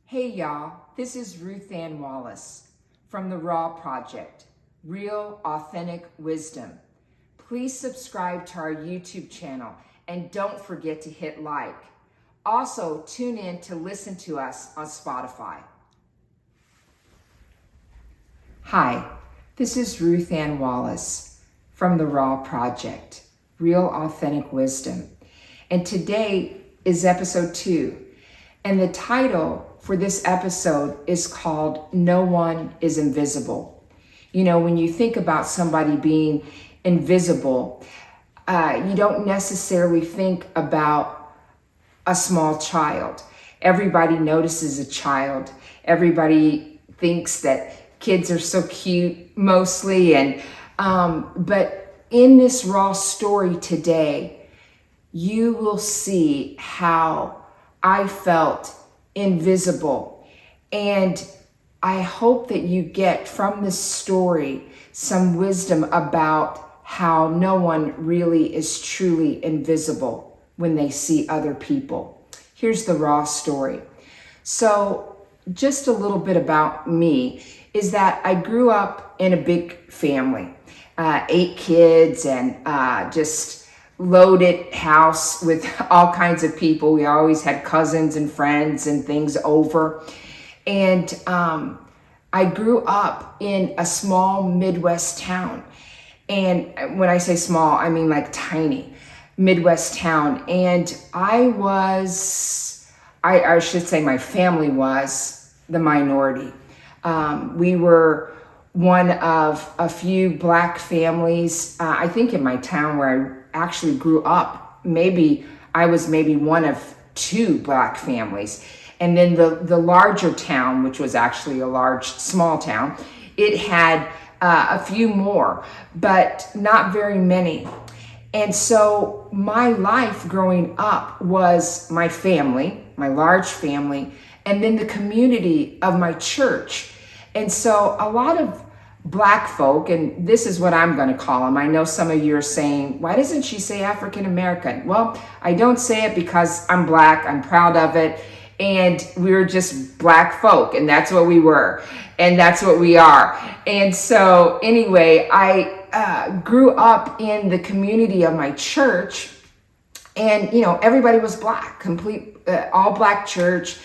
Hey y'all, this is Ruth Ann Wallace from the Raw Project, Real Authentic Wisdom. Please subscribe to our YouTube channel and don't forget to hit like. Also, tune in to listen to us on Spotify. Hi, this is Ruth Ann Wallace from the Raw Project, Real Authentic Wisdom. And today is episode 2. And the title for this episode is called No One is Invisible. You know, when you think about somebody being invisible, you don't necessarily think about a small child. Everybody notices a child. Everybody thinks that kids are so cute mostly. But in this raw story today, you will see how I felt invisible. And I hope that you get from this story some wisdom about how no one really is truly invisible when they see other people. Here's the raw story. So just a little bit about me is that I grew up in a big family, 8 kids and just loaded house with all kinds of people. We always had cousins and friends and things over. And I grew up in a small Midwest town. And when I say small, I mean like tiny Midwest town. And I should say my family was the minority. We were one of a few Black families, I think in my town where I actually grew up. I was maybe one of 2 Black families. And then the larger town, which was actually a small town, it had a few more, but not very many. And so my life growing up was my family, my large family, and then the community of my church. And so a lot of Black folk, and this is what I'm going to call them. I know some of you are saying, why doesn't she say African American? Well, I don't say it because I'm Black, I'm proud of it, and we're just Black folk, and that's what we were, and that's what we are. And so anyway, I grew up in the community of my church, and everybody was Black, all Black church.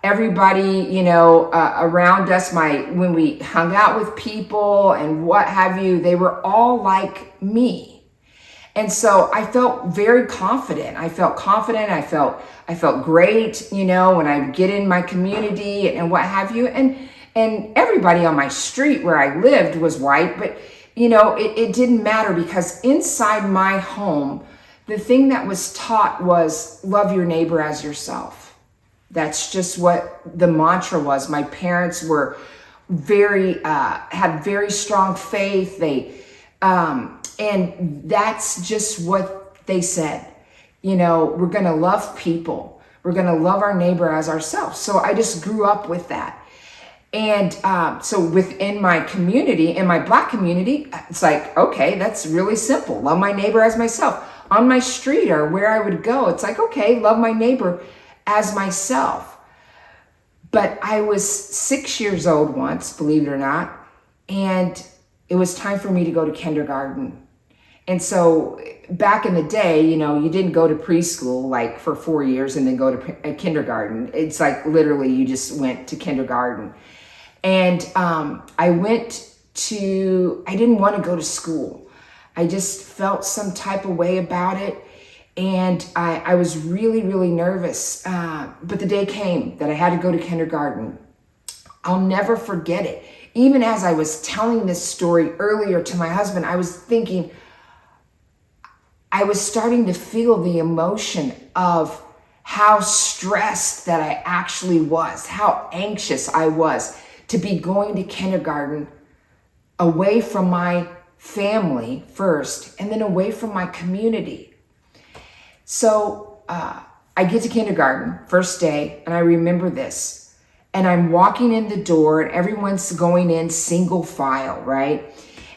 Everybody, around us, when we hung out with people and what have you, they were all like me. And so I felt very confident. I felt great, when I get in my community and what have you. And everybody on my street where I lived was white, but it didn't matter, because inside my home, the thing that was taught was love your neighbor as yourself. That's just what the mantra was. My parents were had very strong faith. And that's just what they said. We're going to love people. We're going to love our neighbor as ourselves. So I just grew up with that. And so within my community, in my Black community, it's like, okay, that's really simple. Love my neighbor as myself. On my street or where I would go, it's like, okay, love my neighbor as myself. But I was 6 years old once, believe it or not, and it was time for me to go to kindergarten. And so back in the day, you didn't go to preschool like for 4 years and then go to kindergarten. It's like literally you just went to kindergarten. And I didn't want to go to school. I just felt some type of way about it. And I was really, really nervous. But the day came that I had to go to kindergarten. I'll never forget it. Even as I was telling this story earlier to my husband, I was thinking, I was starting to feel the emotion of how stressed that I actually was, how anxious I was to be going to kindergarten away from my family first, and then away from my community. So I get to kindergarten, first day, and I remember this. And I'm walking in the door, and everyone's going in single file, right?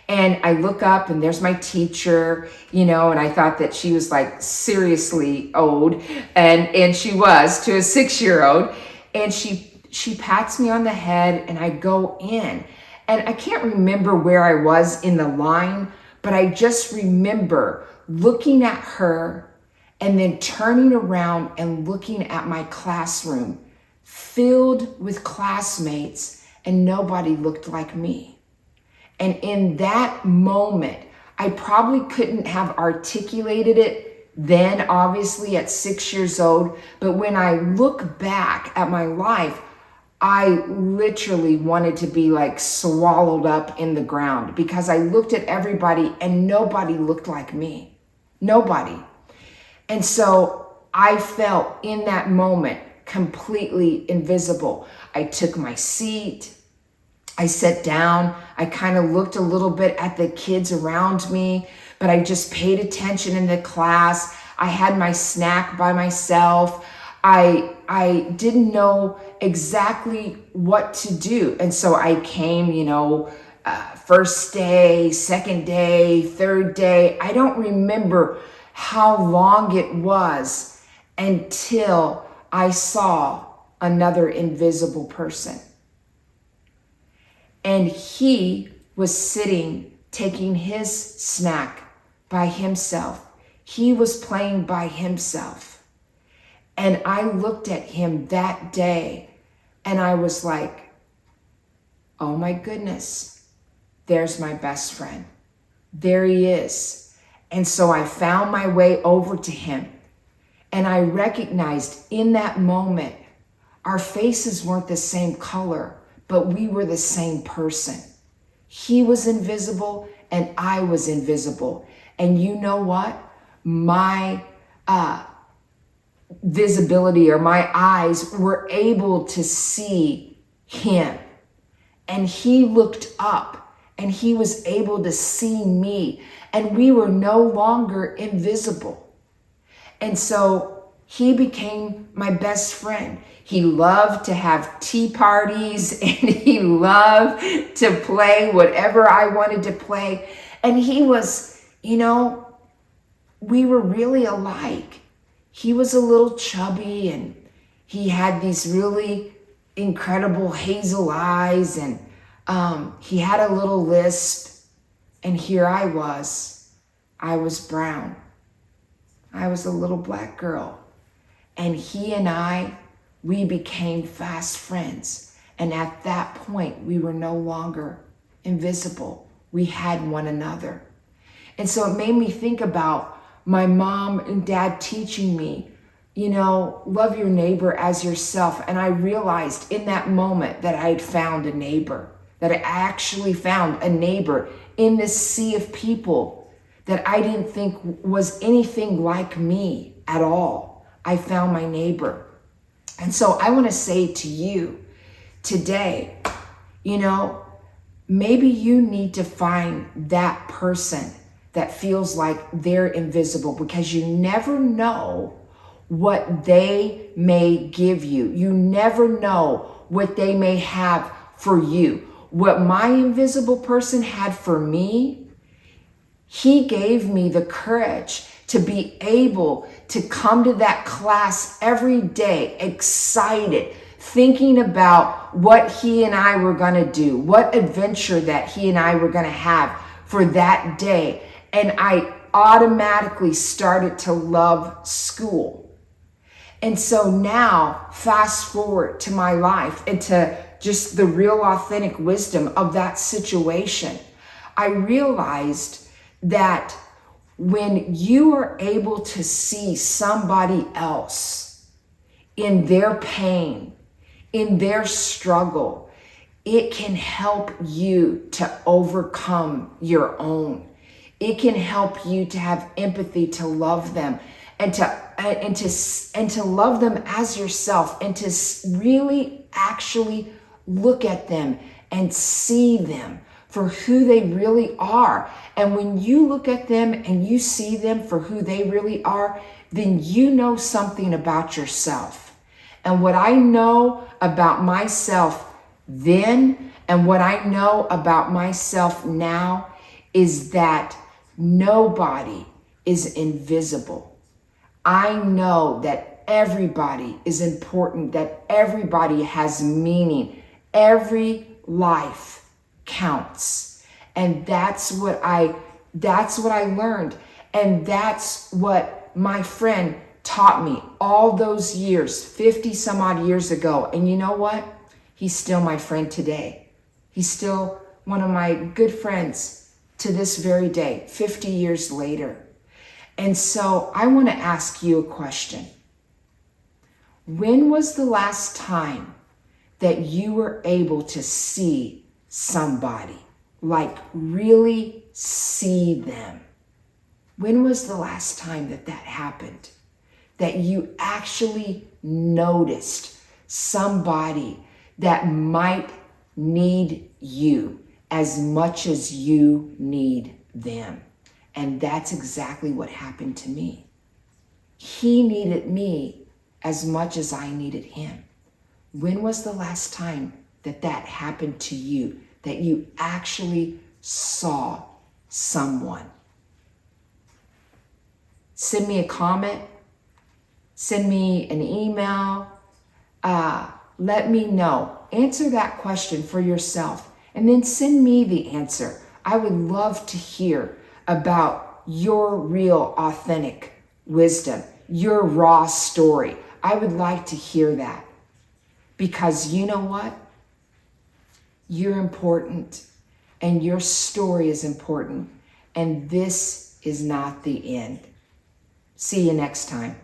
And I look up, and there's my teacher, and I thought that she was like seriously old, and she was to a 6-year-old. And she pats me on the head and I go in. And I can't remember where I was in the line, but I just remember looking at her and then turning around and looking at my classroom filled with classmates, and nobody looked like me. And in that moment, I probably couldn't have articulated it then, obviously at 6 years old, but when I look back at my life, I literally wanted to be like swallowed up in the ground because I looked at everybody and nobody looked like me. Nobody. And so I felt in that moment completely invisible. I took my seat. I sat down. I kind of looked a little bit at the kids around me, but I just paid attention in the class. I had my snack by myself. I didn't know exactly what to do. And so I came, first day, second day, third day. I don't remember how long it was until I saw another invisible person. And he was sitting, taking his snack by himself. He was playing by himself. And I looked at him that day and I was like, oh my goodness, there's my best friend. There he is. And so I found my way over to him. And I recognized in that moment, our faces weren't the same color, but we were the same person. He was invisible and I was invisible. And you know what? My visibility, or my eyes, were able to see him. And he looked up and he was able to see me. And we were no longer invisible. And so he became my best friend. He loved to have tea parties and he loved to play whatever I wanted to play. And he was, we were really alike. He was a little chubby and he had these really incredible hazel eyes and he had a little lisp. And here I was brown. I was a little black girl. And he and we became fast friends. And at that point, we were no longer invisible. We had one another. And so it made me think about my mom and dad teaching me, love your neighbor as yourself. And I realized in that moment that I had found a neighbor, that I actually found a neighbor in this sea of people that I didn't think was anything like me at all. I found my neighbor. And so I want to say to you today, maybe you need to find that person that feels like they're invisible, because you never know what they may give you. You never know what they may have for you. What my invisible person had for me, he gave me the courage to be able to come to that class every day, excited, thinking about what he and I were going to do, what adventure that he and I were going to have for that day. And I automatically started to love school. And so now, fast forward to my life and to just the real authentic wisdom of that situation, I realized that when you are able to see somebody else in their pain, in their struggle, it can help you to overcome your own. It can help you to have empathy, to love them, and to love them as yourself, and to really actually look at them and see them for who they really are. And when you look at them and you see them for who they really are, then you know something about yourself. And what I know about myself then and what I know about myself now is that nobody is invisible. I know that everybody is important, that everybody has meaning. Every life counts. And that's what I learned. And that's what my friend taught me all those years, 50 some odd years ago. And you know what? He's still my friend today. He's still one of my good friends to this very day, 50 years later. And so I want to ask you a question. When was the last time that you were able to see somebody, like really see them? When was the last time that happened? That you actually noticed somebody that might need you as much as you need them. And that's exactly what happened to me. He needed me as much as I needed him. When was the last time that happened to you, that you actually saw someone? Send me a comment. Send me an email. Let me know. Answer that question for yourself and then send me the answer. I would love to hear about your real, authentic wisdom, your raw story. I would like to hear that because you know what? You're important and your story is important, and this is not the end. See you next time.